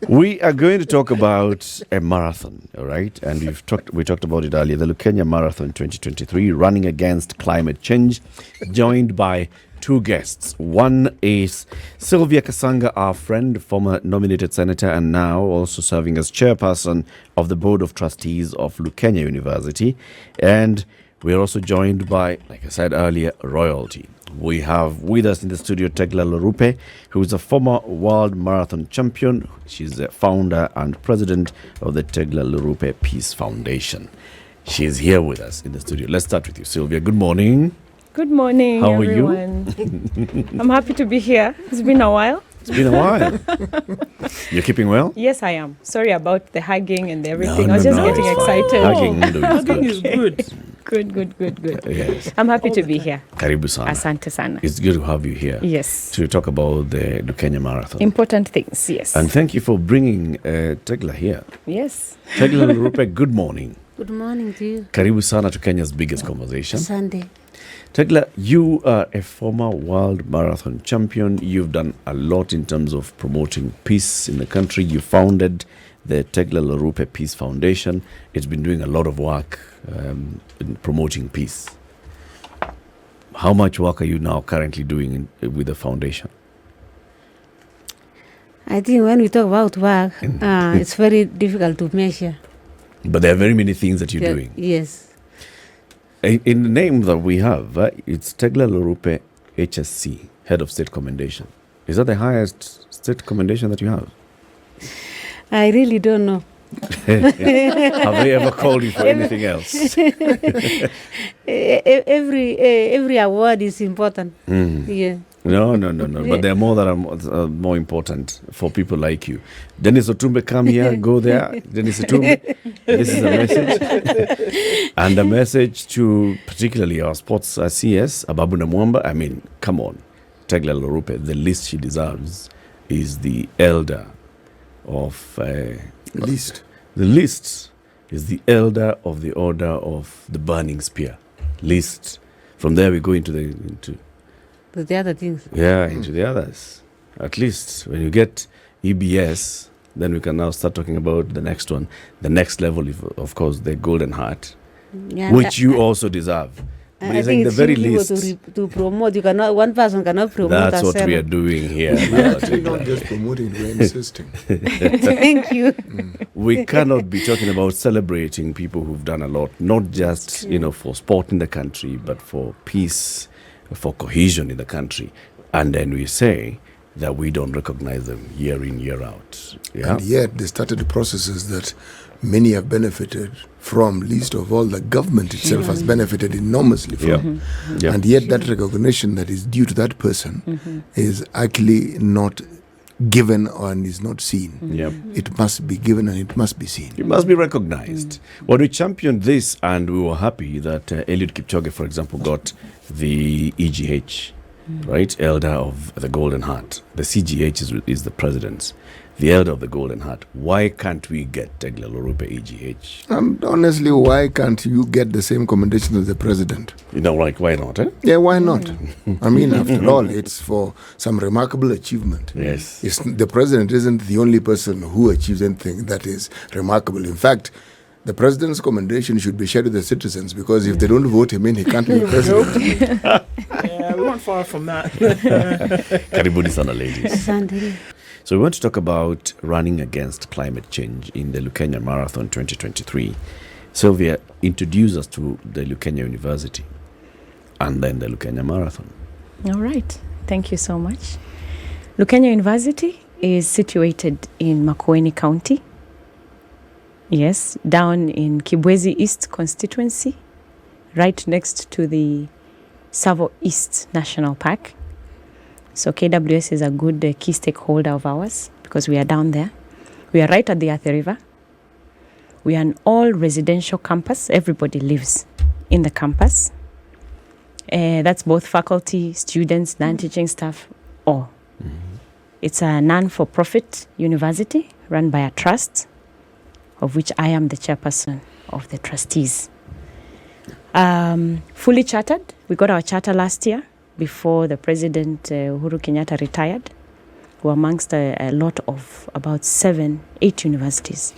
We are going to talk about a marathon, all right? And we talked about it earlier, the Lukenya Marathon 2023, running against climate change, joined by two guests. One is Sylvia Kasanga, our friend, former nominated senator, and now also serving as chairperson of the Board of Trustees of Lukenya University. And we're also joined by, like I said earlier, royalty. We have with us in the studio Tegla Loroupe, who is a former world marathon champion. She's the founder and president of the Tegla Loroupe Peace Foundation. She's here with us in the studio. Let's start with you, Sylvia. Good morning. Good morning, How everyone. Are you? I'm happy to be here. It's been a while. It's been a while. You're keeping well? Yes, I am. Sorry about the hugging and everything. I was just getting excited. Hugging is good. Good. Yes. I'm happy to be here. Karibu sana. Asante sana. It's good to have you here. Yes. To talk about the Lukenya Marathon. Important things, yes. And thank you for bringing Tegla here. Yes. Tegla Loroupe, good morning. Good morning to you. Karibu sana to Kenya's biggest conversation. Sunday. Tegla, you are a former world marathon champion. You've done a lot in terms of promoting peace in the country. You founded the Tegla Loroupe Peace Foundation. It's been doing a lot of work in promoting peace. How much work are you now currently doing with the foundation? I think when we talk about work, it's very difficult to measure. But there are very many things that you're doing. Yes. In the name that we have, it's Tegla Loroupe HSC, Head of State Commendation. Is that the highest state commendation that you have? I really don't know. Have they ever called you for anything else? Every award is important. Yeah. No. But there are more that are more important for people like you. Dennis Otumbe, come here, go there. Dennis Otumbe, this is a message. And a message to particularly our sports CS, Ababu Namwamba. I mean, come on. Tegla Loroupe, the least she deserves is the elder of... The least is the elder of the order of the burning spear. Least. From there we go into the other things. Yeah, into the others. At least when you get EBS, then we can now start talking about the next one. The next level is, of course, the Golden Heart, which you also deserve. But I think the very least to promote. You cannot. One person cannot promote. That's what we are doing here. We're not just promoting, we're insisting. Thank you. We cannot be talking about celebrating people who've done a lot, not just for sport in the country, but for peace, for cohesion in the country. And then we say that we don't recognize them year in, year out. Yeah? And yet they started the processes that many have benefited from, least of all the government itself has benefited enormously from. Yeah. And yet that recognition that is due to that person is actually not given and is not seen. Yep. It must be given and it must be seen. It must be recognized. Well, we championed this and we were happy that Eliud Kipchoge, for example, got the EGH, right? Elder of the Golden Heart. The CGH is the president's. The elder of the Golden Heart. Why can't we get Tegla Loroupe EGH? Honestly, why can't you get the same commendation as the president? Why not? Yeah, why not? I mean, after all, it's for some remarkable achievement. Yes. The president isn't the only person who achieves anything that is remarkable. In fact, the president's commendation should be shared with the citizens, because if they don't vote him in, he can't be president. Yeah, we weren't far from that. Karibuni sana, ladies. Sunday. So we want to talk about running against climate change in the Lukenya Marathon 2023. Sylvia, introduce us to the Lukenya University and then the Lukenya Marathon. All right. Thank you so much. Lukenya University is situated in Makueni County. Yes, down in Kibwezi East constituency, right next to the Savo East National Park. So KWS is a good key stakeholder of ours because we are down there. We are right at the Athi River. We are an all-residential campus. Everybody lives in the campus. That's both faculty, students, non-teaching staff, all. It's a non-for-profit university run by a trust, of which I am the chairperson of the trustees. Fully chartered. We got our charter last year before the President Uhuru Kenyatta retired. We're amongst a lot of about 7-8 universities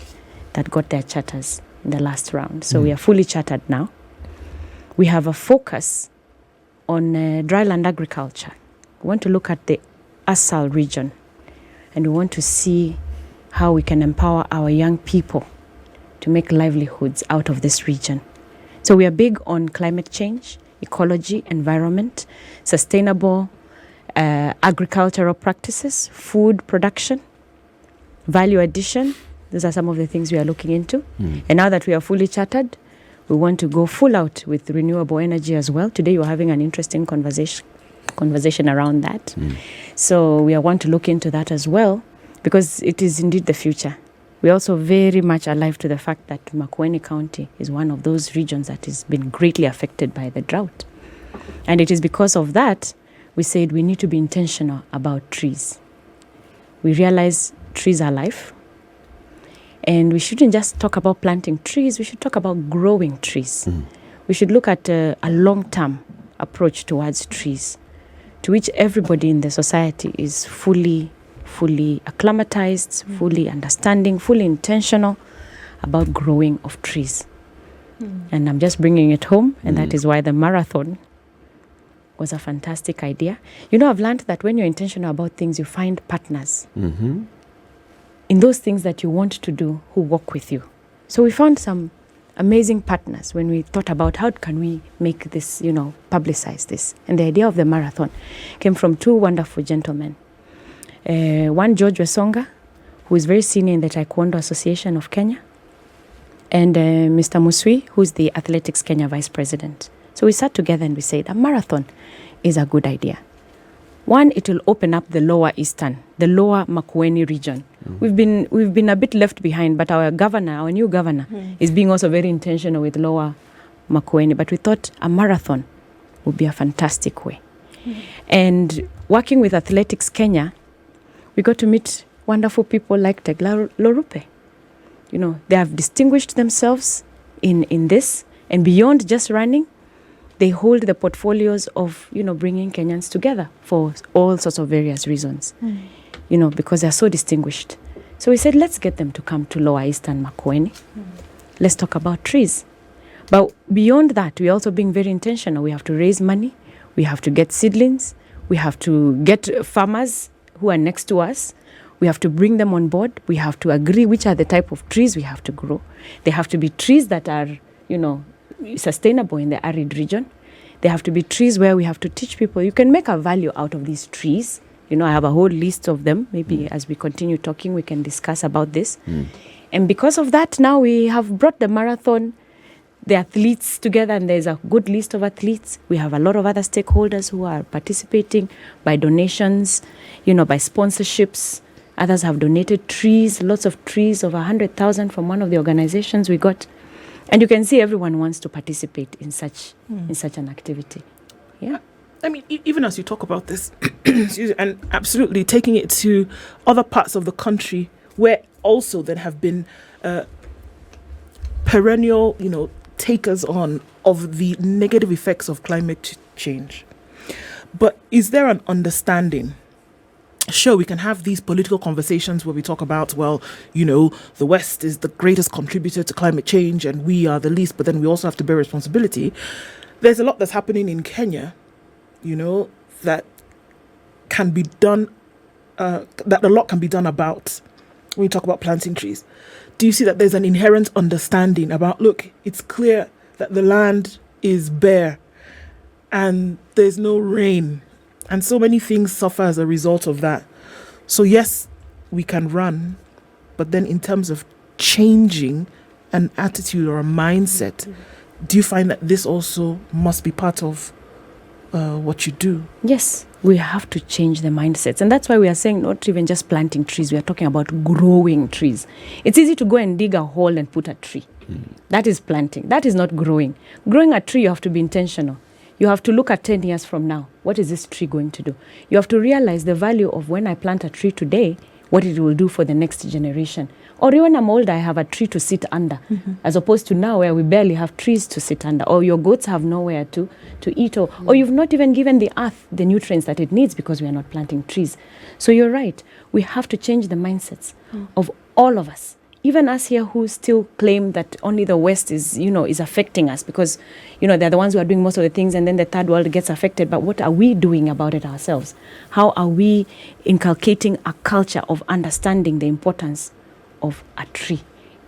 that got their charters in the last round. So we are fully chartered now. We have a focus on dryland agriculture. We want to look at the Asal region, and we want to see how we can empower our young people to make livelihoods out of this region. So we are big on climate change, ecology, environment, sustainable agricultural practices, food production, value addition. These are some of the things we are looking into. And now that we are fully chartered, we want to go full out with renewable energy as well. Today you're having an interesting conversation around that. So we want to look into that as well, because it is indeed the future. We're also very much alive to the fact that Makueni County is one of those regions that has been greatly affected by the drought. And it is because of that we said we need to be intentional about trees. We realize trees are life. And we shouldn't just talk about planting trees, we should talk about growing trees. We should look at a long-term approach towards trees, to which everybody in the society is fully acclimatized, fully understanding, fully intentional about growing of trees. And I'm just bringing it home, and that is why the marathon was a fantastic idea. You know, I've learned that when you're intentional about things, you find partners in those things that you want to do who work with you. So we found some amazing partners when we thought about how can we make this, publicize this. And the idea of the marathon came from two wonderful gentlemen. One, George Wesonga, who is very senior in the Taekwondo Association of Kenya, and Mr. Muswi, who's the Athletics Kenya Vice President. So we sat together and we said, a marathon is a good idea. One, it will open up the lower Makueni region. We've been a bit left behind, but our new governor, is being also very intentional with lower Makueni. But we thought a marathon would be a fantastic way. And working with Athletics Kenya, we got to meet wonderful people like Tegla, Loroupe. They have distinguished themselves in this, and beyond just running, they hold the portfolios of, bringing Kenyans together for all sorts of various reasons, because they're so distinguished. So we said, let's get them to come to Lower Eastern Makueni. Let's talk about trees. But beyond that, we're also being very intentional. We have to raise money. We have to get seedlings. We have to get farmers who are next to us. We have to bring them on board. We have to agree which are the type of trees we have to grow. They have to be trees that are, sustainable in the arid region. They have to be trees where we have to teach people you can make a value out of these trees. I have a whole list of them. Maybe as we continue talking, we can discuss about this. And because of that, now we have brought the marathon, the athletes together, and there's a good list of athletes. We have a lot of other stakeholders who are participating by donations, by sponsorships. Others have donated trees, lots of trees, over 100,000 from one of the organizations we got. And you can see everyone wants to participate in such an activity. Yeah. I mean, even as you talk about this, and absolutely taking it to other parts of the country where also there have been perennial, takers on of the negative effects of climate change. But is there an understanding? Sure, we can have these political conversations where we talk about, the West is the greatest contributor to climate change and we are the least, but then we also have to bear responsibility. There's a lot that's happening in Kenya, that can be done, that a lot can be done about when we talk about planting trees. Do you see that there's an inherent understanding about, look, it's clear that the land is bare and there's no rain, and so many things suffer as a result of that. So yes, we can run, but then in terms of changing an attitude or a mindset, do you find that this also must be part of what you do? Yes, we have to change the mindsets. And that's why we are saying not even just planting trees, we are talking about growing trees. It's easy to go and dig a hole and put a tree. That is planting. That is not growing. Growing a tree, you have to be intentional. You have to look at 10 years from now. What is this tree going to do? You have to realize the value of when I plant a tree today what it will do for the next generation. Or even I'm older, I have a tree to sit under, as opposed to now where we barely have trees to sit under, or your goats have nowhere to eat, or you've not even given the earth the nutrients that it needs because we are not planting trees. So you're right. We have to change the mindsets of all of us. Even us here who still claim that only the West is affecting us because, they're the ones who are doing most of the things and then the third world gets affected. But what are we doing about it ourselves? How are we inculcating a culture of understanding the importance of a tree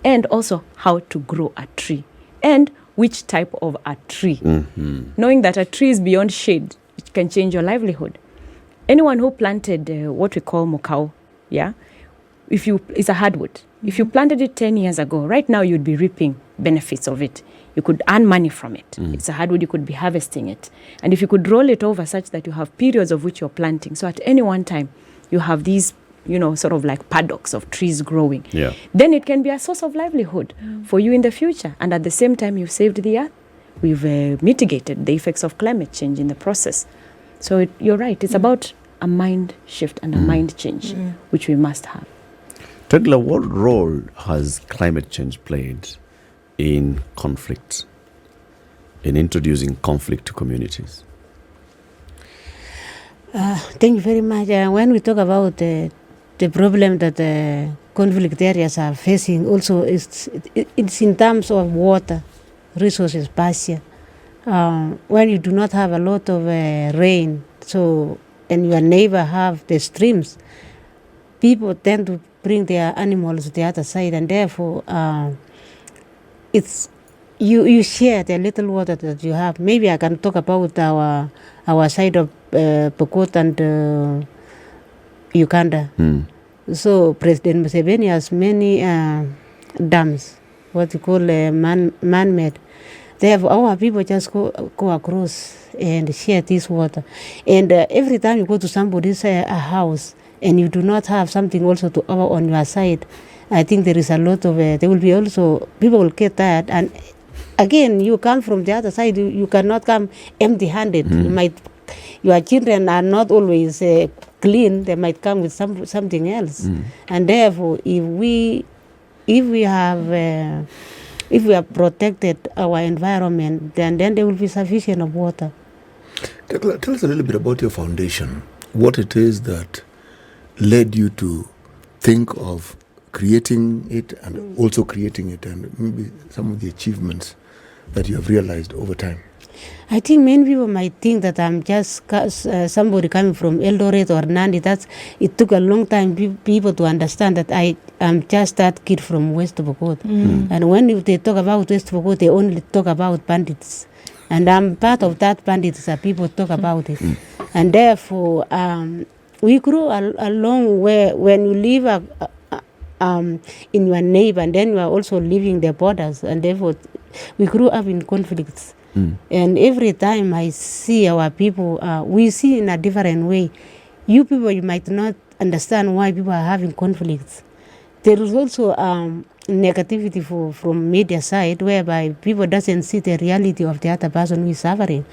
and also how to grow a tree and which type of a tree? Knowing that a tree is beyond shade, it can change your livelihood. Anyone who planted what we call mokau, it's a hardwood. If you planted it 10 years ago, right now you'd be reaping benefits of it. You could earn money from it. It's a hardwood, you could be harvesting it. And if you could roll it over such that you have periods of which you're planting, so at any one time you have these, sort of like paddocks of trees growing, then it can be a source of livelihood for you in the future. And at the same time, you've saved the earth. We've mitigated the effects of climate change in the process. So you're right. It's about a mind shift and a mind change, which we must have. Tegla, what role has climate change played in conflict, in introducing conflict to communities? Thank you very much. When we talk about the problem that conflict areas are facing, also it's in terms of water, resources, pasture. When you do not have a lot of rain, and your neighbor have the streams, people tend to bring their animals to the other side, and therefore it's you share the little water that you have. Maybe I can talk about our side of Pokot and Uganda. So President Museveni has many dams, what you call man-made. Therefore, our people just go across and share this water. And every time you go to somebody's house and you do not have something also to offer on your side, I think there is a lot of, there will be also, people will get tired. And again, you come from the other side, you cannot come empty-handed. Your children are not always clean, they might come with something else. And therefore, if we have protected our environment, then there will be sufficient of water. Tell us a little bit about your foundation, what it is that led you to think of creating it and also creating it, and maybe some of the achievements that you have realized over time. I think many people might think that I'm just somebody coming from Eldoret or Nandi. It took a long time people to understand that I am just that kid from West Pokot. And when they talk about West Pokot, they only talk about bandits. And I'm part of that bandits that people talk about it. And therefore, we grew along where when you live in your neighbor, and then you are also living the borders. And therefore, we grew up in conflicts. And every time I see our people, we see in a different way. You people, you might not understand why people are having conflicts. There is also negativity from media side, whereby people doesn't see the reality of the other person who is suffering.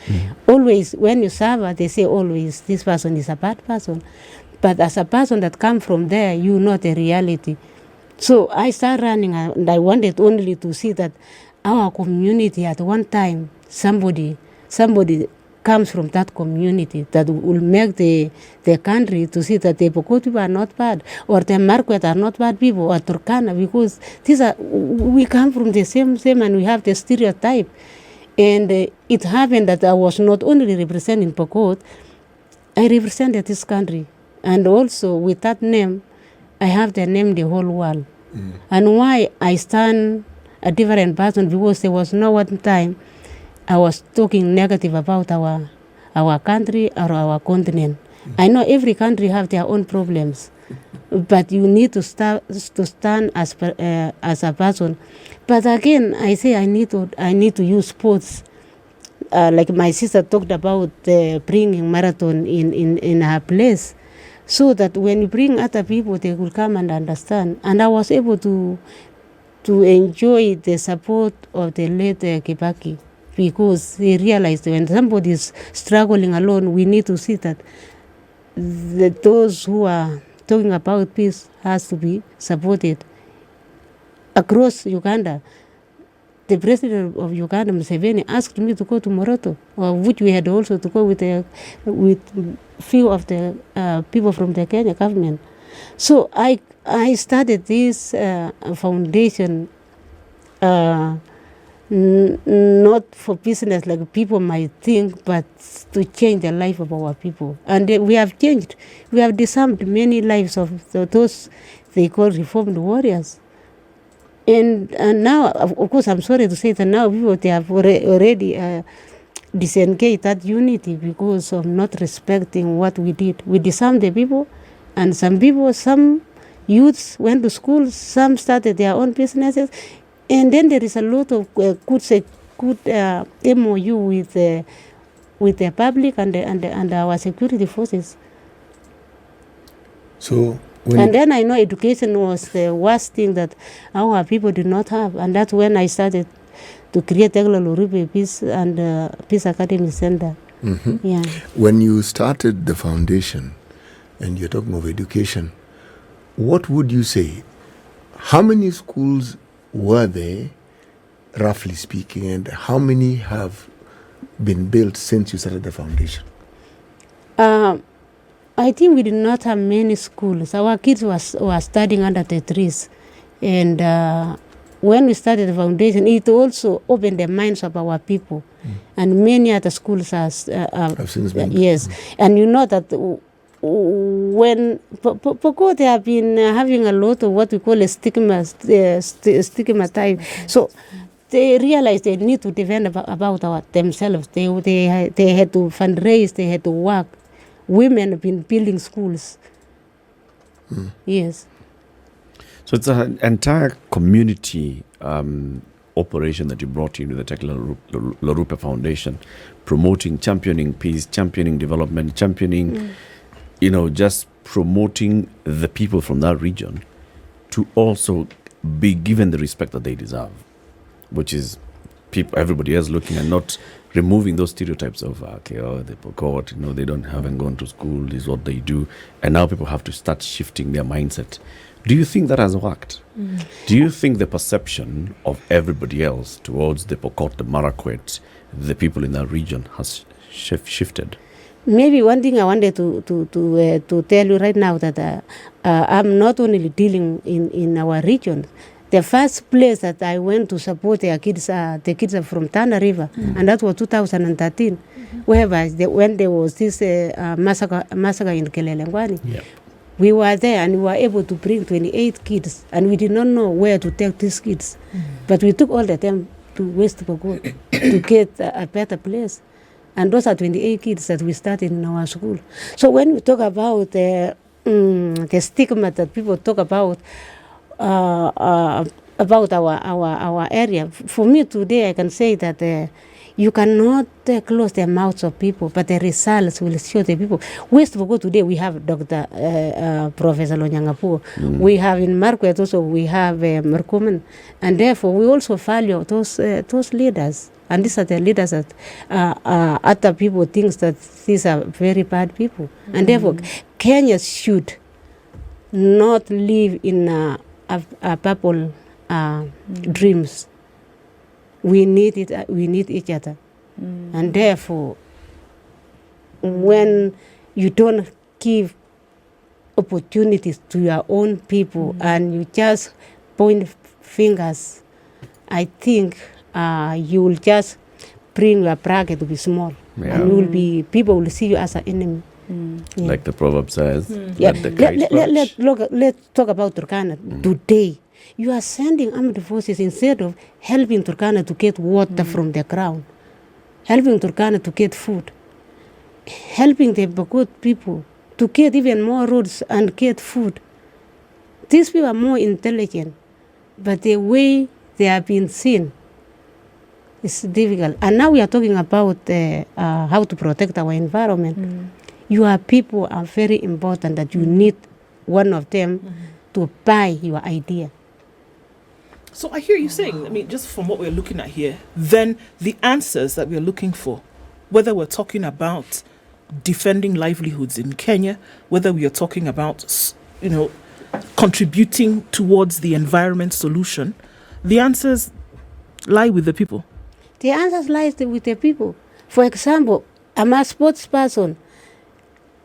Always, when you suffer, they say always, this person is a bad person. But as a person that come from there, you know the reality. So I started running, and I wanted only to see that our community at one time, somebody comes from that community that will make the country to see that the Pokot people are not bad, or the Marquette are not bad people, or Turkana, because we come from the same and we have the stereotype. And it happened that I was not only representing Pokot, I represented this country. And also with that name, I have the name the whole world. And why I stand a different person, because there was no one time I was talking negative about our country or our continent. I know every country have their own problems, but you need to stand as a person. But again, I say I need to use sports. Like my sister talked about bringing marathon in her place, so that when you bring other people, they will come and understand. And I was able to enjoy the support of the late Kibaki, because he realized when somebody is struggling alone, we need to see that those who are talking about peace has to be supported across Uganda. The president of Uganda, Museveni, asked me to go to Moroto, which we had also to go with few of the people from the Kenya government. So I started this foundation not for business like people might think, but to change the life of our people. And we have changed. We have disarmed many lives of those they call reformed warriors. And now, of course, I'm sorry to say that now people, they have already disengaged that unity because of not respecting what we did. We disarmed the people, and some youths went to school, some started their own businesses, and then there is a lot of good MOU with the public and our security forces. So. And then I know education was the worst thing that our people did not have, and that's when I started to create Tegla Loroupe Peace and Peace Academy Center. Mm-hmm. Yeah. When you started the foundation, and you're talking of education, what would you say? How many schools were there, roughly speaking, and how many have been built since you started the foundation? I think we did not have many schools. Our kids were studying under the trees. And when we started the foundation, it also opened the minds of our people. And many other schools have since been. Yes. And you know that when Poko, they have been having a lot of what we call a stigma type. So they realized they need to defend about themselves. They had to fundraise, they had to work. Women have been building schools. Yes. So it's an entire community operation that you brought in with the Tegla Loroupe Foundation, promoting, championing peace, championing development, championing, just promoting the people from that region to also be given the respect that they deserve, which is everybody else looking and not removing those stereotypes of they forgot, they haven't gone to school, this is what they do, and now people have to start shifting their mindset. Do you think that has worked? Do you think the perception of everybody else towards the Pokot, the Marakwet, the people in that region has shifted? Maybe one thing I wanted to tell you right now that I'm not only dealing in our region. The first place that I went to support the kids are from Tana River, and that was 2013, when there was this massacre in Kelelengwani. Yep. We were there and we were able to bring 28 kids, and we did not know where to take these kids. But we took all the time to West Pokot to get a better place. And those are 28 kids that we started in our school. So when we talk about the stigma that people talk about our area, for me today I can say that you cannot close the mouths of people, but the results will show the people. West Pokot today we have Dr. Professor Lonyangapu. We have in Marquette also we have Merkumen, and therefore we also value those leaders. And these are the leaders that other people think that these are very bad people. And therefore Kenya should not live in a purple dreams. We need it. We need each other, and therefore, when you don't give opportunities to your own people and you just point fingers, I think you will just bring your bracket to be small, and people will see you as an enemy. Like the proverb says. Let's talk about Turkana today. You are sending armed forces instead of helping Turkana to get water from the ground, helping Turkana to get food, helping the Pokot people to get even more roads and get food. These people are more intelligent, but the way they are being seen is difficult. And now we are talking about how to protect our environment. Your people are very important, that you need one of them to buy your idea. So I hear you saying, just from what we're looking at here, then the answers that we're looking for, whether we're talking about defending livelihoods in Kenya, whether we are talking about contributing towards the environment solution, the answers lie with the people. The answers lies with the people. For example, I'm a sports person.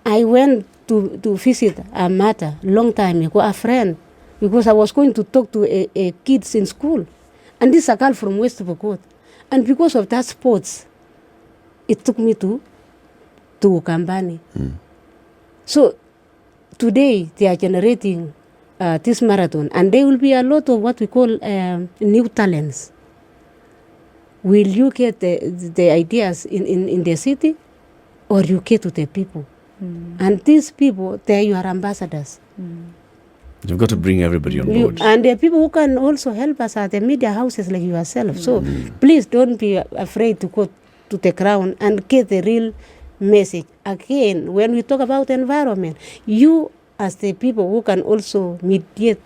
I went to visit a mother long time ago, a friend, because I was going to talk to a kids in school. And this is a girl from West Pokot. And because of that sports, it took me to Ukambani. So today they are generating this marathon, and there will be a lot of what we call new talents. Will you get the ideas in the city, or you get to the people? And these people, they are your ambassadors. You've got to bring everybody on board. And the people who can also help us are the media houses like yourself. So please don't be afraid to go to the ground and get the real message. Again, when we talk about environment, you as the people who can also mediate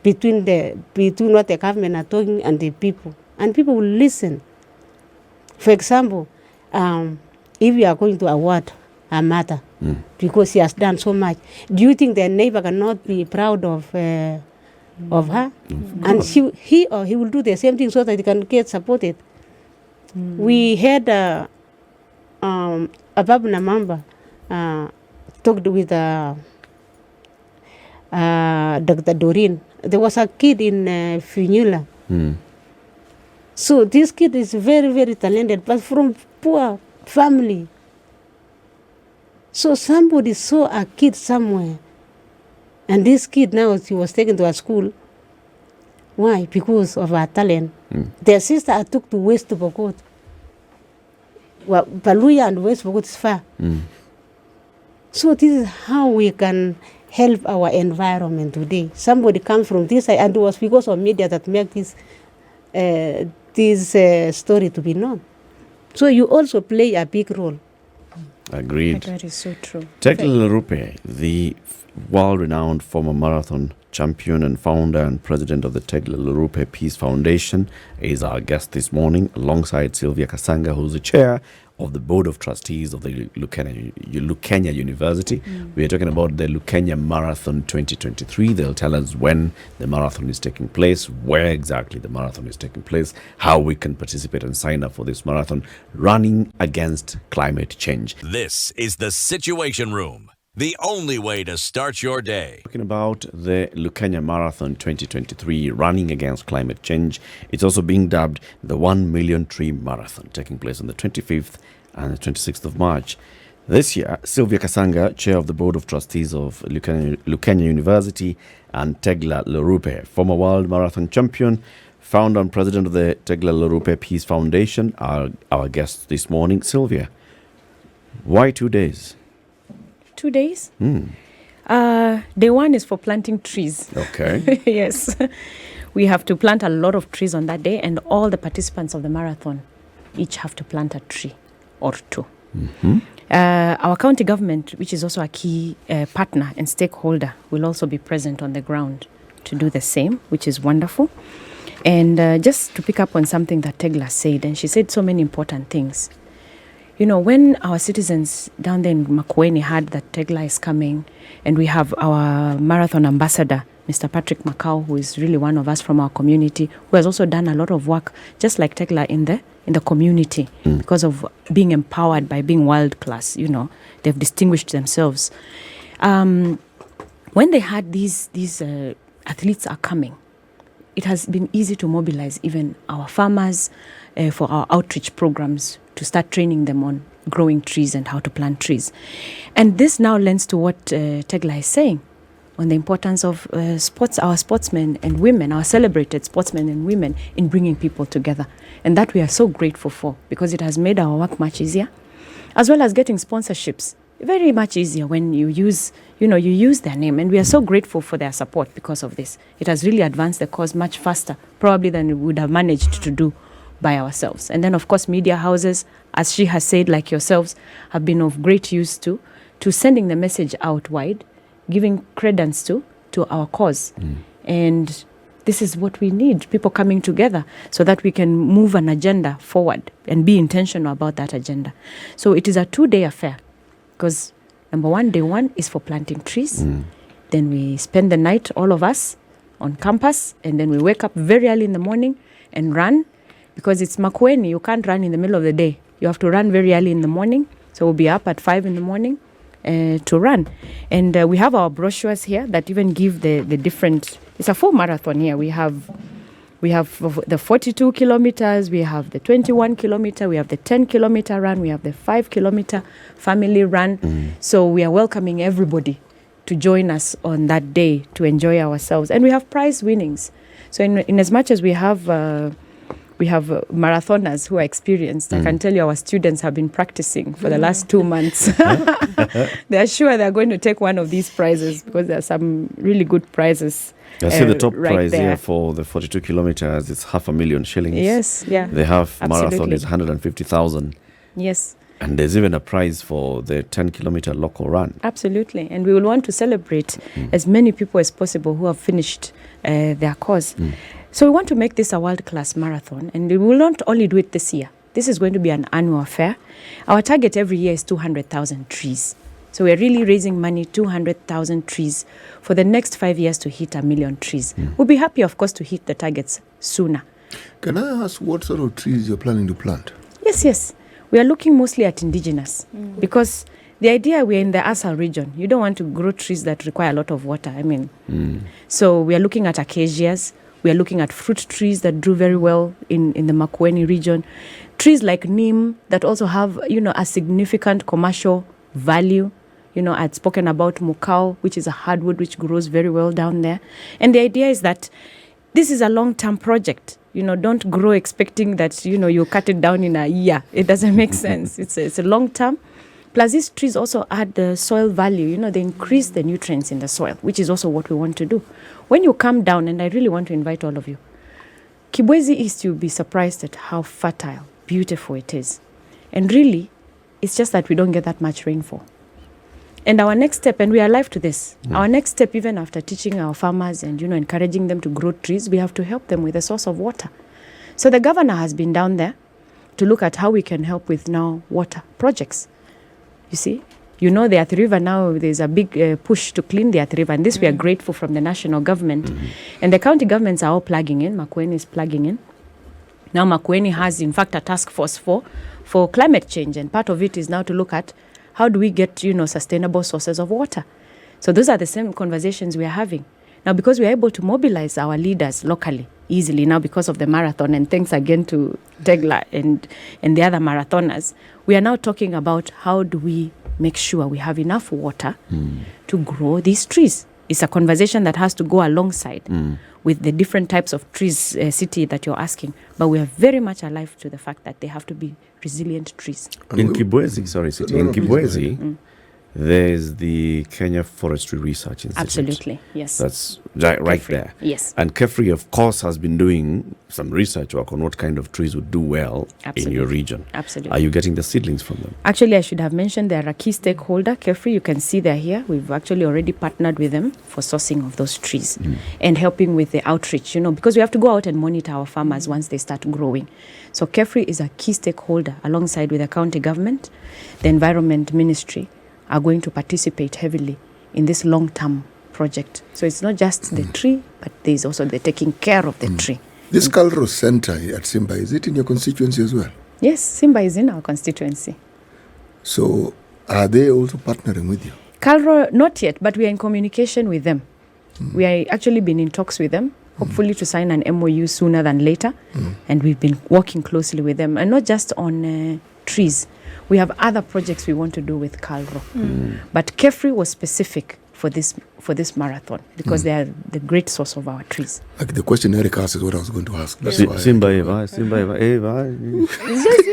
between what the government are talking and the people. And people will listen. For example, if we are going to award a mother because she has done so much, do you think their neighbor cannot be proud of her? And he will do the same thing so that he can get supported. We had Ababu Namamba talked with Dr. Doreen. There was a kid in Funula. So this kid is very, very talented, but from poor family. So somebody saw a kid somewhere, and this kid now, he was taken to a school. Why? Because of her talent. Their sister I took to West Pokot. Well, Paluya and West Pokot is far. So this is how we can help our environment today. Somebody comes from this side, and it was because of media that made this story to be known. So you also play a big role. Agreed. That is so true. Tegla Loroupe, the world-renowned former marathon champion and founder and president of the Tegla Loroupe Peace Foundation, is our guest this morning, alongside Sylvia Kasanga, who's the chair of the Board of Trustees of the Lukenya University. We are talking about the Lukenya Marathon 2023. They'll tell us when the marathon is taking place, where exactly the marathon is taking place, how we can participate and sign up for this marathon, running against climate change. This is the Situation Room, the only way to start your day. Talking about the Lukenya Marathon 2023, running against climate change. It's also being dubbed the 1 Million Tree Marathon, taking place on the 25th and the 26th of March. This year, Sylvia Kasanga, chair of the Board of Trustees of Lukenya University, and Tegla Loroupe, former world marathon champion, founder and president of the Tegla Loroupe Peace Foundation, are our guests this morning. Sylvia, why 2 days? 2 days? Day one is for planting trees. Okay. Yes. We have to plant a lot of trees on that day, and all the participants of the marathon each have to plant a tree or two. Our county government, which is also a key partner and stakeholder, will also be present on the ground to do the same, which is wonderful. And just to pick up on something that Tegla said, and she said so many important things. You know, when our citizens down there in Makueni heard that Tegla is coming, and we have our marathon ambassador, Mr. Patrick Macau, who is really one of us from our community, who has also done a lot of work, just like Tegla, in the community, because of being empowered by being world class. You know, they've distinguished themselves. When they had these athletes are coming, it has been easy to mobilize even our farmers for our outreach programs to start training them on growing trees and how to plant trees. And this now lends to what Tegla is saying on the importance of our sportsmen and women, our celebrated sportsmen and women, in bringing people together. And that we are so grateful for, because it has made our work much easier, as well as getting sponsorships very much easier when you use their name. And we are so grateful for their support because of this. It has really advanced the cause much faster, probably, than we would have managed to do by ourselves. And then, of course, media houses, as she has said, like yourselves, have been of great use to sending the message out wide, giving credence to our cause. And this is what we need, people coming together so that we can move an agenda forward and be intentional about that agenda. So it is a 2-day affair, because number one, day one is for planting trees. Then we spend the night, all of us, on campus, and then we wake up very early in the morning and run, because it's Makueni. You can't run in the middle of the day. You have to run very early in the morning. So we'll be up at 5 in the morning to run. And we have our brochures here that even give the different, it's a full marathon here. We have the 42 kilometers, we have the 21 kilometer, we have the 10 kilometer run, we have the 5 kilometer family run. So we are welcoming everybody to join us on that day to enjoy ourselves. And we have prize winnings. So in as much as we have marathoners who are experienced, I can tell you our students have been practicing for the last 2 months. They're sure they're going to take one of these prizes, because there are some really good prizes. I see the top right prize there. here for the 42 kilometers. It's 500,000 shillings. Yes, yeah. The half marathon Absolutely. is 150,000. Yes. And there's even a prize for the 10-kilometer local run. Absolutely. And we will want to celebrate as many people as possible who have finished their course. So we want to make this a world-class marathon, and we will not only do it this year. This is going to be an annual affair. Our target every year is 200,000 trees. So we're really raising money, 200,000 trees, for the next 5 years to hit 1 million trees. We'll be happy, of course, to hit the targets sooner. Can I ask what sort of trees you're planning to plant? Yes. We are looking mostly at indigenous, because the idea, we're in the Asal region. You don't want to grow trees that require a lot of water. So we are looking at acacias. We are looking at fruit trees that do very well in the Makueni region. Trees like neem that also have, a significant commercial value. I'd spoken about mukau, which is a hardwood which grows very well down there. And the idea is that this is a long-term project. Don't grow expecting that, you'll cut it down in a year. It doesn't make sense. It's a long-term. Plus, these trees also add the soil value. They increase the nutrients in the soil, which is also what we want to do. When you come down, and I really want to invite all of you, Kibwezi East, you'll be surprised at how fertile, beautiful it is. And really, it's just that we don't get that much rainfall. And our next step, and we are alive to this, our next step, even after teaching our farmers and, encouraging them to grow trees, we have to help them with a source of water. So the governor has been down there to look at how we can help with now water projects. You see, the Athi River now, there's a big push to clean the Athi River, and this we are grateful from the national government. And the county governments are all plugging in. Makueni is plugging in. Now Makueni has, in fact, a task force for climate change, and part of it is now to look at how do we get, sustainable sources of water. So those are the same conversations we are having. Now, because we are able to mobilize our leaders locally easily now because of the marathon, and thanks again to Tegla and the other marathoners, we are now talking about how do we make sure we have enough water to grow these trees. It's a conversation that has to go alongside with the different types of trees, city that you're asking. But we are very much alive to the fact that they have to be resilient trees. In Kibwezi, Kibwezi, there's the Kenya Forestry Research Institute. Absolutely, yes. That's right KEFRI, there. yes. And KEFRI, of course, has been doing some research work on what kind of trees would do well in your region. Absolutely. Are you getting the seedlings from them? Actually, I should have mentioned they're a key stakeholder. KEFRI, you can see they're here. We've actually already partnered with them for sourcing of those trees and helping with the outreach, because we have to go out and monitor our farmers once they start growing. So KEFRI is a key stakeholder alongside with the county government. The Environment Ministry are going to participate heavily in this long-term project. So it's not just the tree, but there's also the taking care of the tree. This Kalro Center at Simba, is it in your constituency as well? Yes, Simba is in our constituency. So are they also partnering with you? Kalro, not yet, but we are in communication with them. We are actually been in talks with them, hopefully to sign an MOU sooner than later. And we've been working closely with them, and not just on trees. We have other projects we want to do with Kalro. But KEFRI was specific for this marathon because they are the great source of our trees. Like the question Eric asked is what I was going to ask. That's why Simba Eva. It's just,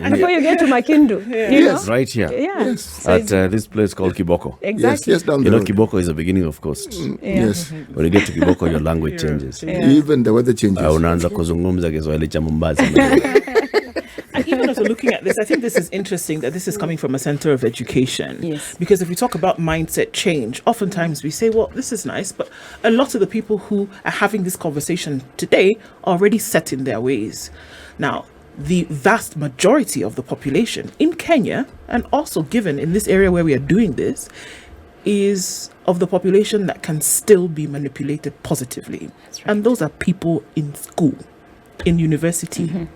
and before you get to Makindu, you know? Right here. Yeah. Yes. So At it's- this place called Kiboko. exactly. Yes, down the road. Kiboko is the beginning of coast. Yes. When you get to Kiboko, your language changes. Even the weather changes. Unaanza kuzungumza Kiswahili cha Mombasa. And even as we're looking at this, I think this is interesting that this is coming from a center of education. Yes. Because if we talk about mindset change, oftentimes we say, well, this is nice, but a lot of the people who are having this conversation today are already set in their ways. Now, the vast majority of the population in Kenya, and also given in this area where we are doing this, is of the population that can still be manipulated positively. That's right. And those are people in school, in university.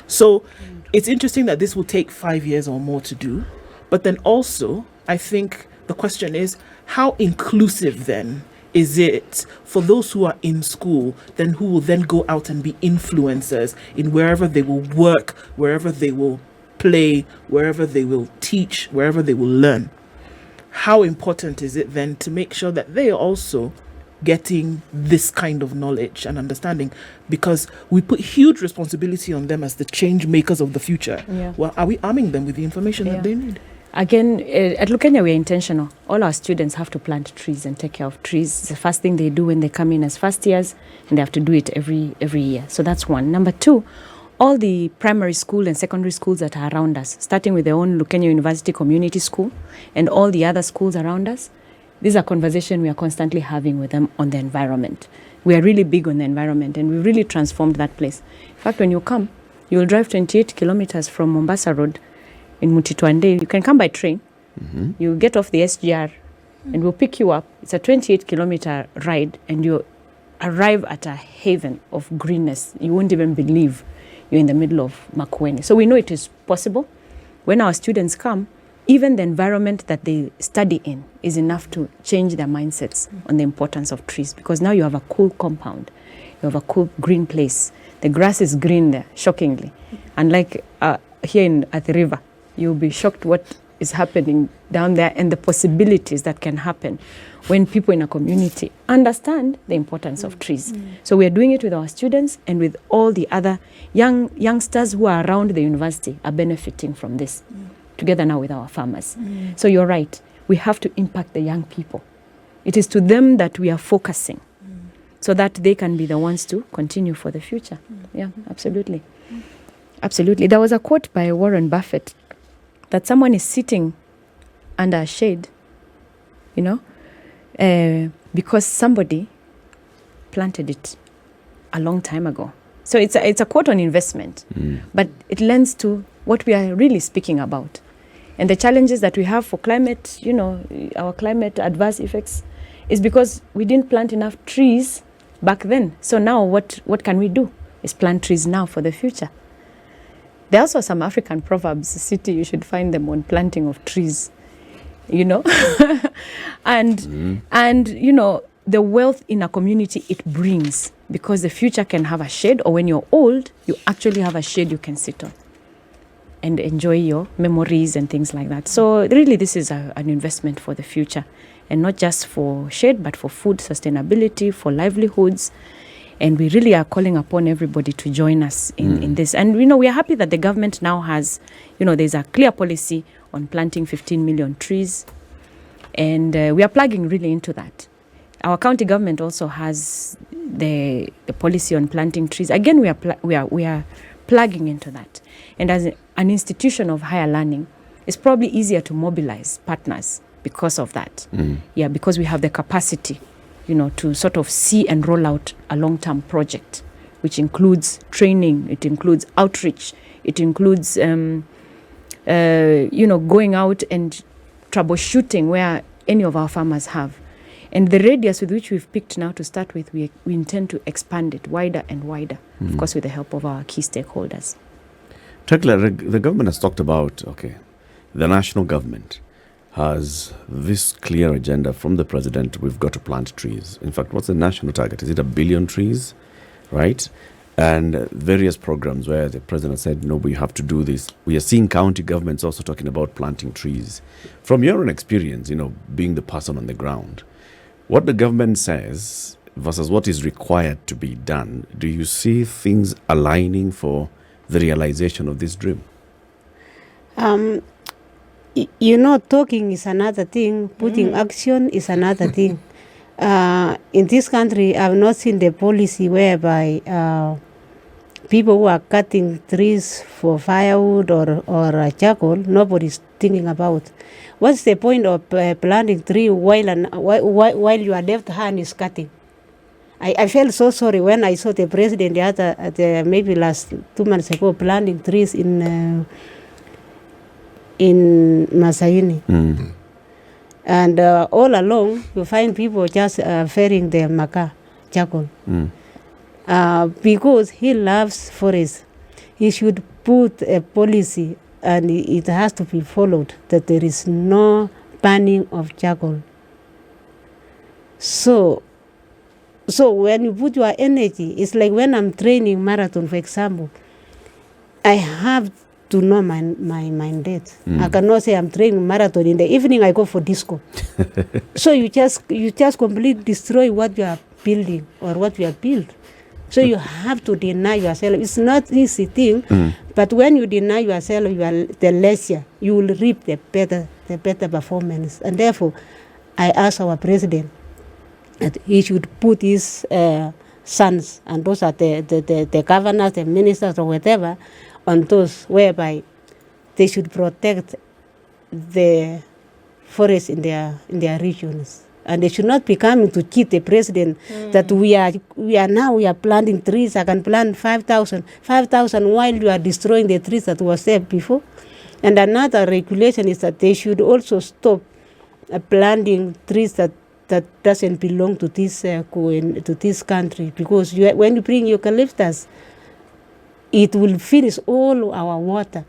So it's interesting that this will take 5 years or more to do. But then also, I think the question is, how inclusive then is it for those who are in school, then who will then go out and be influencers in wherever they will work, wherever they will play, wherever they will teach, wherever they will learn? How important is it then to make sure that they are also getting this kind of knowledge and understanding? Because we put huge responsibility on them as the change makers of the future. Yeah. Well, are we arming them with the information that they need? Again, at Lukenya, we're intentional. All our students have to plant trees and take care of trees. It's the first thing they do when they come in as first years, and they have to do it every year. So that's one. Number two, all the primary school and secondary schools that are around us, starting with their own Lukenya University Community School and all the other schools around us, these are conversations we are constantly having with them on the environment. We are really big on the environment, and we've really transformed that place. In fact, when you come, you will drive 28 kilometers from Mombasa Road in Mutitwande. You can come by train. You get off the SGR, and we'll pick you up. It's a 28-kilometer ride, and you arrive at a haven of greenness. You won't even believe you're in the middle of Makueni. So we know it is possible. When our students come, even the environment that they study in is enough to change their mindsets on the importance of trees, because now you have a cool compound. You have a cool green place. The grass is green there, shockingly. Unlike here at the river, you'll be shocked what is happening down there and the possibilities that can happen when people in a community understand the importance of trees. So we are doing it with our students, and with all the other youngsters who are around the university are benefiting from this, together now with our farmers. So you're right, we have to impact the young people. It is to them that we are focusing, so that they can be the ones to continue for the future. Yeah, absolutely. Absolutely. There was a quote by Warren Buffett that someone is sitting under a shade, because somebody planted it a long time ago. So it's a quote on investment, but it lends to what we are really speaking about. And the challenges that we have for climate, our climate adverse effects, is because we didn't plant enough trees back then. So now what can we do? Is plant trees now for the future. There are also some African proverbs, City, you should find them on planting of trees, and the wealth in a community it brings, because the future can have a shade, or when you're old, you actually have a shade you can sit on and enjoy your memories and things like that. So really this is an investment for the future, and not just for shade, but for food sustainability, for livelihoods. And we really are calling upon everybody to join us in this. And, we are happy that the government now has, there's a clear policy on planting 15 million trees. And we are plugging really into that. Our county government also has the policy on planting trees. Again, we are plugging into that. And as an institution of higher learning, it's probably easier to mobilize partners because of that. Yeah, because we have the capacity to sort of see and roll out a long-term project, which includes training, it includes outreach, it includes, going out and troubleshooting where any of our farmers have. And the radius with which we've picked now to start with, we intend to expand it wider and wider, of course, with the help of our key stakeholders. Tegla, the government has talked about, the national government has this clear agenda from the president. We've got to plant trees. In fact, what's the national target? Is it 1 billion trees, right? And various programs where the president said, no, we have to do this. We are seeing county governments also talking about planting trees. From your own experience, being the person on the ground, what the government says versus what is required to be done, do you see things aligning for the realization of this dream? Talking is another thing, putting action is another thing. In this country, I've not seen the policy whereby people who are cutting trees for firewood or charcoal, nobody's thinking about. What's the point of planting tree while your left hand is cutting? I felt so sorry when I saw the president maybe last 2 months ago planting trees in Masaini. And all along, you find people just ferrying their maca, charcoal. Because he loves forest, he should put a policy, and it has to be followed, that there is no burning of charcoal. So when you put your energy, it's like when I'm training marathon, for example, I have to know my date. I cannot say I'm training marathon in the evening, I go for disco. So you just completely destroy what you are building or what you have built. So you have to deny yourself. It's not easy thing, but when you deny yourself, the lesser you will reap the better performance. And therefore, I ask our president that he should put his sons, and those are the governors, the ministers, or whatever, on those whereby they should protect the forest in their regions. And they should not be coming to cheat the president that we are planting trees. I can plant 5,000 while you are destroying the trees that was there before. And another regulation is that they should also stop planting trees that doesn't belong to this country, because when you bring eucalyptus, it will finish all our water.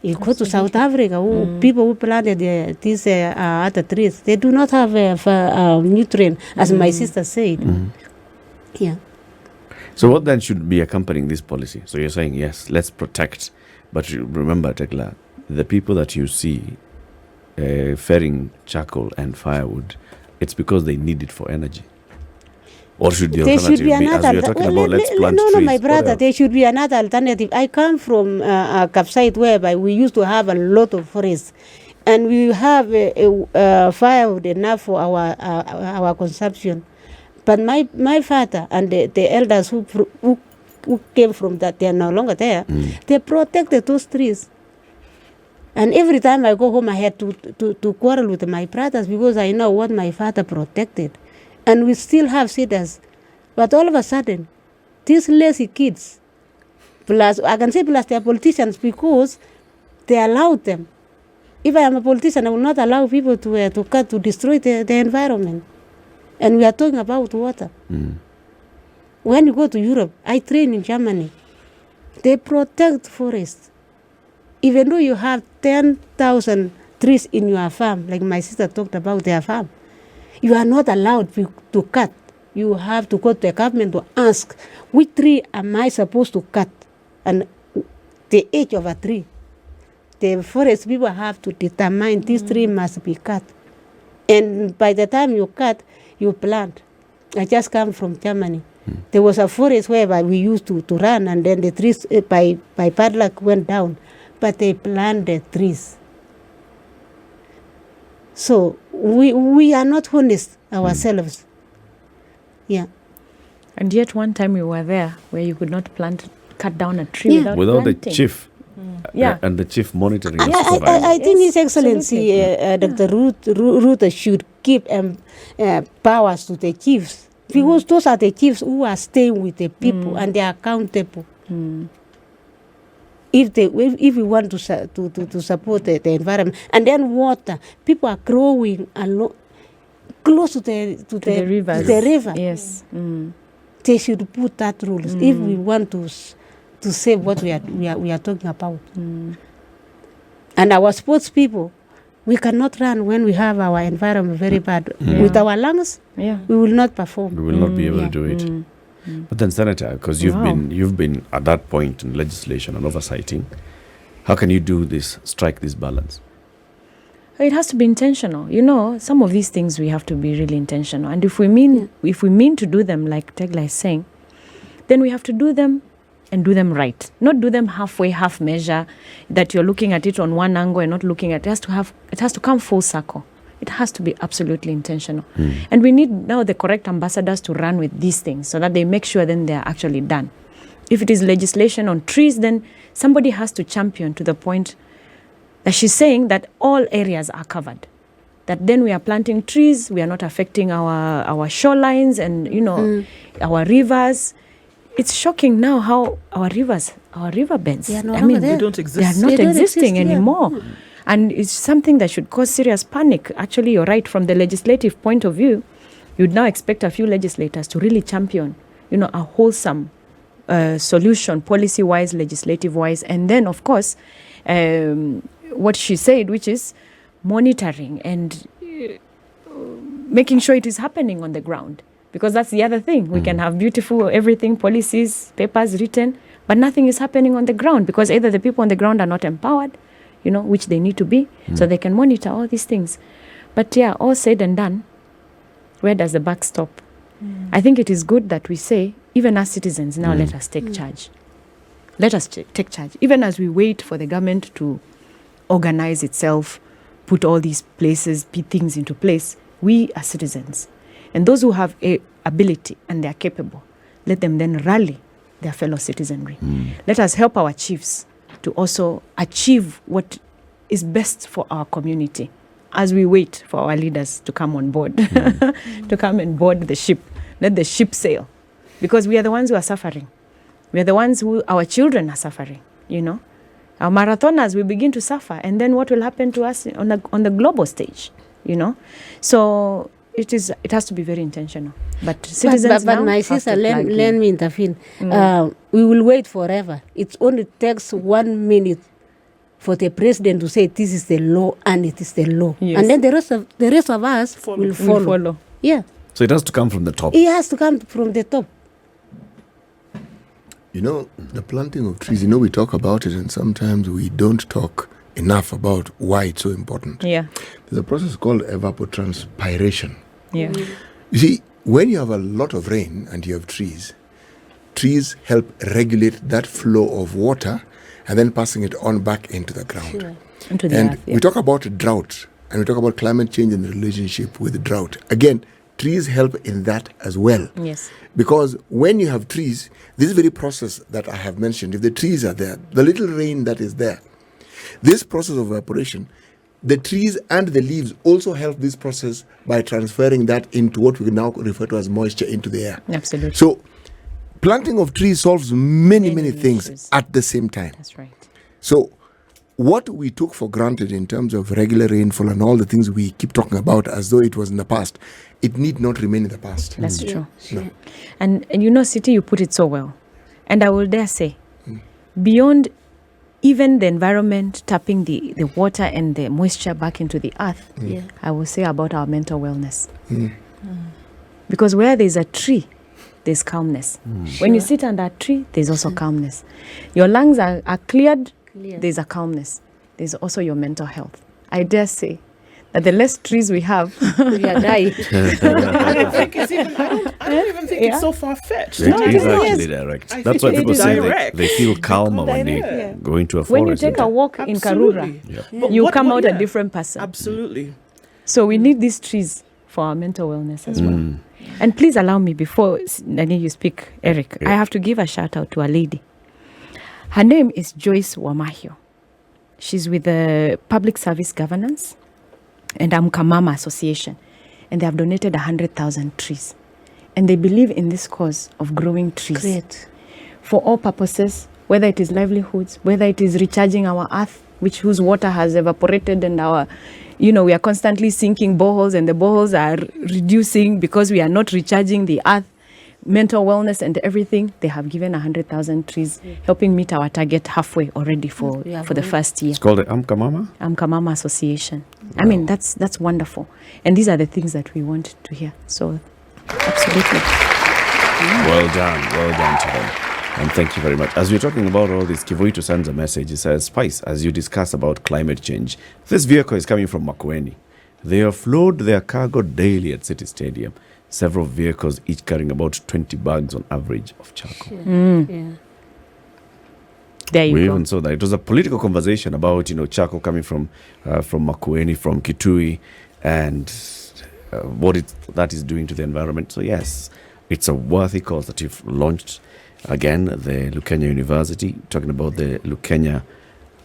You go to South Africa, people who planted these other trees, they do not have nutrient, as my sister said. Yeah. So what then should be accompanying this policy? So you're saying, yes, let's protect. But remember, Tegla, the people that you see ferrying charcoal and firewood, it's because they need it for energy. Or should the alternative be, as we are talking about, let's plant trees? No, my brother, there should be another alternative. I come from a campsite whereby we used to have a lot of forests, and we have firewood enough for our consumption. But my father and the elders who came from that, they are no longer there. They protected those trees. And every time I go home, I had to quarrel with my brothers, because I know what my father protected. And we still have cedars. But all of a sudden, these lazy kids, plus they are politicians, because they allowed them. If I am a politician, I will not allow people to destroy the environment. And we are talking about water. When you go to Europe, I train in Germany. They protect forests. Even though you have 10,000 trees in your farm, like my sister talked about their farm, you are not allowed to cut. You have to go to the government to ask, which tree am I supposed to cut? And the age of a tree. The forest people have to determine this tree must be cut. And by the time you cut, you plant. I just come from Germany. There was a forest where we used to run, and then the trees by bad luck went down. But they planted trees. So we are not honest ourselves. Yeah. And yet one time we were there where you could not cut down a tree without the planting. chief. And the chief monitoring. I think His Excellency Dr. Ruth should give powers to the chiefs, because those are the chiefs who are staying with the people and they are accountable. If we want to support the environment, and then water, people are growing close to the rivers. The river. Yes. They should put that rules if we want to save what we are talking about. And our sports people, we cannot run when we have our environment very bad. With our lungs, we will not perform. We will not be able to do it. But then, Senator, because you've been at that point in legislation and oversighting, how can you do this, strike this balance? It has to be intentional. You know, some of these things we have to be really intentional. And if we mean to do them, like Tegla is saying, then we have to do them and do them right. Not do them halfway, half measure, that you're looking at it on one angle and not looking at it. It has to come full circle. It has to be absolutely intentional. And we need now the correct ambassadors to run with these things so that they make sure then they're actually done. If it is legislation on trees, then somebody has to champion to the point that she's saying that all areas are covered. That then we are planting trees, we are not affecting our shorelines and, our rivers. It's shocking now how our riverbeds, they don't exist. They are not existing anymore. And it's something that should cause serious panic. Actually, you're right. From the legislative point of view, you'd now expect a few legislators to really champion, a wholesome solution, policy-wise, legislative-wise. And then, of course, what she said, which is monitoring and making sure it is happening on the ground. Because that's the other thing. We can have beautiful everything, policies, papers written, but nothing is happening on the ground because either the people on the ground are not empowered, which they need to be, so they can monitor all these things. But yeah, all said and done, where does the buck stop? I think it is good that we say, even as citizens, now let us take charge. Let us take charge. Even as we wait for the government to organize itself, put all these things into place, we are citizens. And those who have a ability and they are capable, let them then rally their fellow citizenry. Let us help our chiefs to also achieve what is best for our community as we wait for our leaders to come on board, to come and board the ship. Let the ship sail. Because we are the ones who are suffering. We are the ones who, our children are suffering, Our marathoners will begin to suffer. And then what will happen to us on the global stage, So it has to be very intentional. But citizens but now my have sister, to let plug in. me intervene. We will wait forever. It only takes 1 minute for the president to say this is the law and it is the law. Yes. And then the rest of us will follow. Yeah. So it has to come from the top. It has to come from the top. The planting of trees, we talk about it and sometimes we don't talk enough about why it's so important. Yeah. There's a process called evapotranspiration. Yeah. You see, when you have a lot of rain and you have trees help regulate that flow of water and then passing it on back into the ground. Sure. Into the And earth, yeah. we talk about drought and we talk about climate change and the relationship with drought. Again, trees help in that as well. Yes. Because when you have trees, this very process that I have mentioned, if the trees are there, the little rain that is there, this process of evaporation, the trees and the leaves also help this process by transferring that into what we now refer to as moisture into the air. Absolutely. So planting of trees solves many things issues. at the same time. That's right. So what we took for granted in terms of regular rainfall and all the things we keep talking about as though it was in the past, it need not remain in the past. That's true. No. And City, you put it so well. And I will dare say, beyond even the environment tapping the water and the moisture back into the earth, I will say about our mental wellness. Because where there's a tree, there's calmness. When you sit under a tree, there's also calmness. Your lungs are cleared, there's a calmness. There's also your mental health. I dare say that the less trees we have, We are dying. I don't think it's even. I don't even think it's so far fetched. It is yes. actually direct. I That's think why it people is say direct. they feel calmer when they direct. go into a when you forest. take a walk in Absolutely. Karura, But you what- come what- out yeah. a different person. Absolutely. So we need these trees for our mental wellness as well. And please allow me, before Nani you speak, Eric, I have to give a shout out to a lady. Her name is Joyce Wamahio. She's with the Public Service Governance and Amkamama Association. And they have donated 100,000 trees. And they believe in this cause of growing trees. Great. For all purposes, whether it is livelihoods, whether it is recharging our earth, whose water has evaporated and we are constantly sinking boreholes and the boreholes are reducing because we are not recharging the earth, mental wellness and everything. They have given 100,000 trees, helping meet our target halfway already for the first year. It's called the Amkamama. Amkamama Association. I mean, that's wonderful. And these are the things that we want to hear. So, absolutely. Well done to them. And thank you very much. As we're talking about all this, Kivuito sends a message. He says, Spice, as you discuss about climate change, this vehicle is coming from Makueni. They offload their cargo daily at City Stadium. Several vehicles, each carrying about 20 bags on average of charcoal. Yeah. There you We go. even saw that. It was a political conversation about, charcoal coming from Makueni, from Kitui, and what that is doing to the environment. So yes, it's a worthy cause that you've launched. Again, the Lukenya University, talking about the Lukenya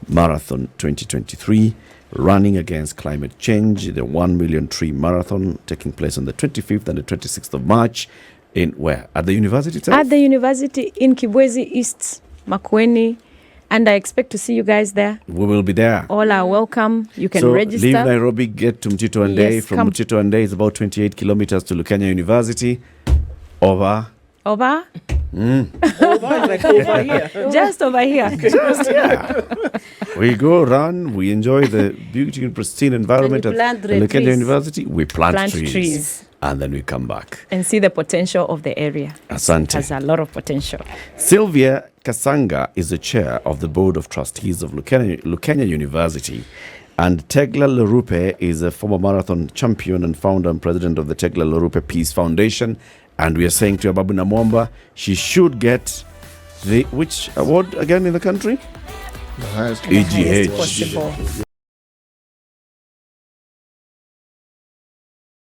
Marathon 2023, running against climate change, the 1 million tree marathon taking place on the 25th and the 26th of March in where? At the university itself? At the university in Kibwezi East, Makueni, And I expect to see you guys there. We will be there. All are welcome. You can so register. leave Nairobi, get to Mtito and Day. Yes, From come. Mtito and Day is about 28 kilometers to Lukenya University. Over. Over? Over, like over here. Just over here. We go run, we enjoy the beauty and pristine environment at plant red Lukenya trees. University. We plant trees. trees. And then we come back. And see the potential of the area. It Asante. has a lot of potential. Sylvia Kasanga is the chair of the Board of Trustees of Lukenya University. And Tegla Loroupe is a former marathon champion and founder and president of the Tegla Loroupe Peace Foundation. And we are saying to Ababu Namwamba, she should get which award again in the country? The highest EGH. Possible.